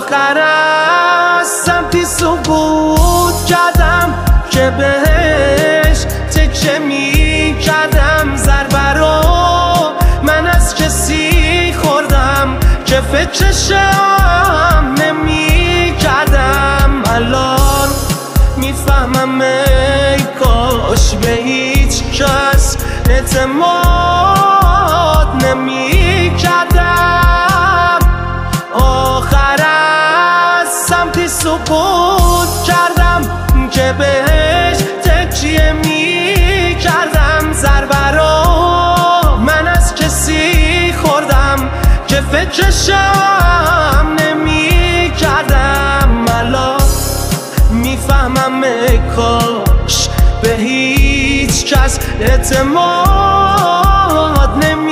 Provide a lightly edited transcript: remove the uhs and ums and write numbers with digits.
آخر از سمتی سقوط کردم که بهش تکه می کردم. ضربه رو من از کسی خوردم که فکرشم نمی کردم. الان میفهمم ای کاش به هیچ کس اعتماد نمی کردم. آخر از سمتی سقوط کردم که بهش تکیه می کردم. ضربه رو من از کسی خوردم که فکرشم نمی کردم. الان میفهمم ای کاش به هیچ کس اعتماد نمی